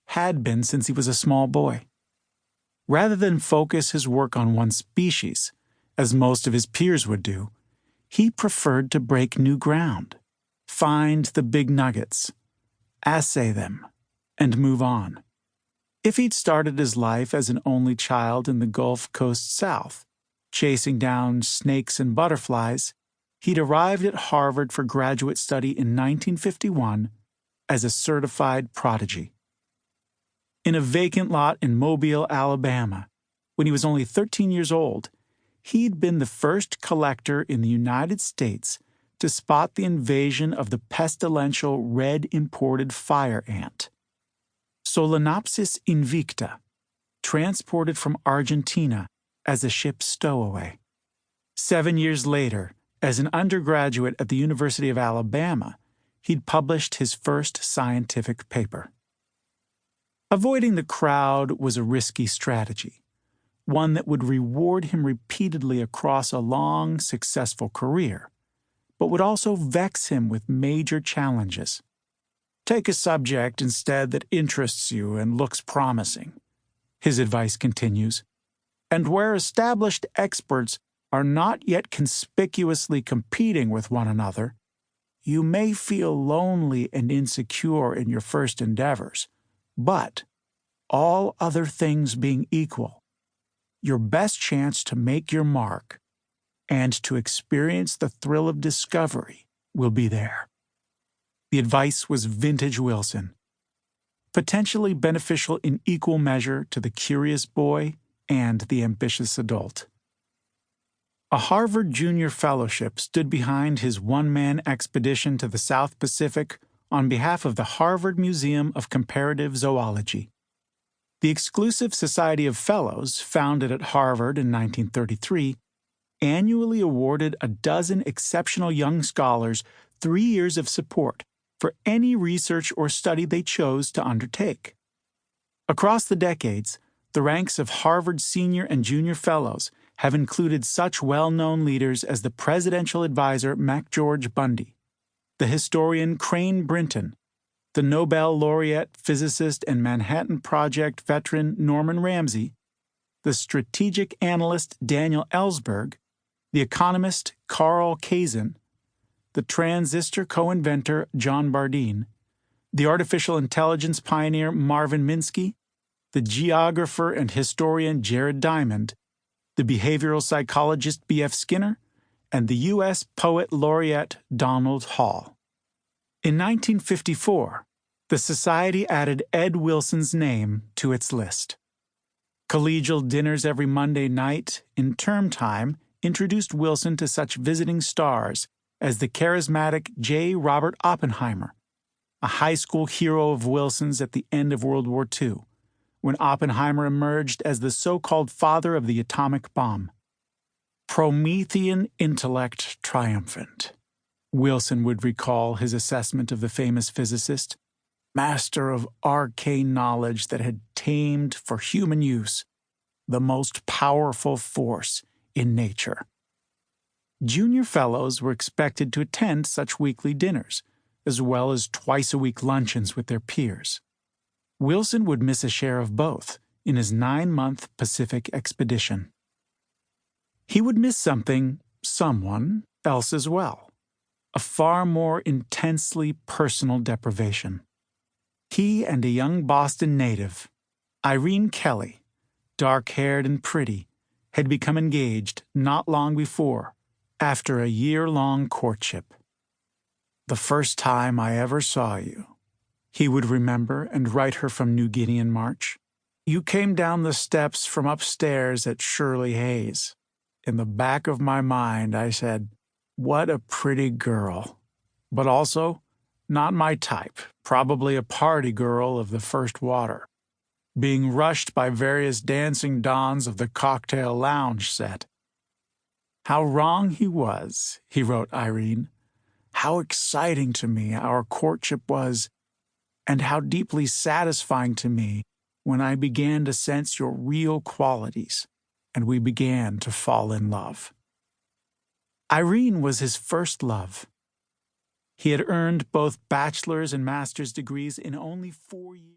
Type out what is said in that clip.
had been since he was a small boy. Rather than focus his work on one species, as most of his peers would do, he preferred to break new ground, find the big nuggets, assay them, and move on. If he'd started his life as an only child in the Gulf Coast South, chasing down snakes and butterflies, he'd arrived at Harvard for graduate study in 1951 as a certified prodigy. In a vacant lot in Mobile, Alabama, when he was only 13 years old, he'd been the first collector in the United States to spot the invasion of the pestilential red imported fire ant, Solenopsis invicta, transported from Argentina as a ship's stowaway. 7 years later, as an undergraduate at the University of Alabama, he'd published his first scientific paper. Avoiding the crowd was a risky strategy, one that would reward him repeatedly across a long, successful career, but would also vex him with major challenges. Take a subject instead that interests you and looks promising, his advice continues, and where established experts are not yet conspicuously competing with one another, you may feel lonely and insecure in your first endeavors, but, all other things being equal, your best chance to make your mark and to experience the thrill of discovery will be there. The advice was vintage Wilson, potentially beneficial in equal measure to the curious boy and the ambitious adult. A Harvard Junior Fellowship stood behind his one-man expedition to the South Pacific on behalf of the Harvard Museum of Comparative Zoology. The exclusive Society of Fellows, founded at Harvard in 1933, annually awarded a dozen exceptional young scholars 3 years of support for any research or study they chose to undertake. Across the decades, the ranks of Harvard senior and junior fellows have included such well-known leaders as the presidential advisor MacGeorge Bundy, the historian Crane Brinton, the Nobel laureate physicist and Manhattan Project veteran Norman Ramsey, the strategic analyst Daniel Ellsberg, the economist Carl Kazin, the transistor co-inventor John Bardeen, the artificial intelligence pioneer Marvin Minsky, the geographer and historian Jared Diamond, the behavioral psychologist B.F. Skinner, and the U.S. poet laureate Donald Hall. In 1954, the Society added Ed Wilson's name to its list. Collegial dinners every Monday night in term time introduced Wilson to such visiting stars as the charismatic J. Robert Oppenheimer, a high school hero of Wilson's at the end of World War II, when Oppenheimer emerged as the so-called father of the atomic bomb. Promethean intellect triumphant, Wilson would recall his assessment of the famous physicist, master of arcane knowledge that had tamed for human use the most powerful force in nature. Junior fellows were expected to attend such weekly dinners, as well as twice-a-week luncheons with their peers. Wilson would miss a share of both in his 9-month Pacific expedition. He would miss someone else as well, a far more intensely personal deprivation. He and a young Boston native, Irene Kelly, dark-haired and pretty, had become engaged not long before, after a year-long courtship. "The first time I ever saw you," he would remember and write her from New Guinea in March. "You came down the steps from upstairs at Shirley Hayes. In the back of my mind, I said, 'What a pretty girl,' but also, not my type, probably a party girl of the first water, being rushed by various dancing dons of the cocktail lounge set." How wrong he was, he wrote Irene. How exciting to me our courtship was, and how deeply satisfying to me when I began to sense your real qualities, and we began to fall in love. Irene was his first love. He had earned both bachelor's and master's degrees in only 4 years.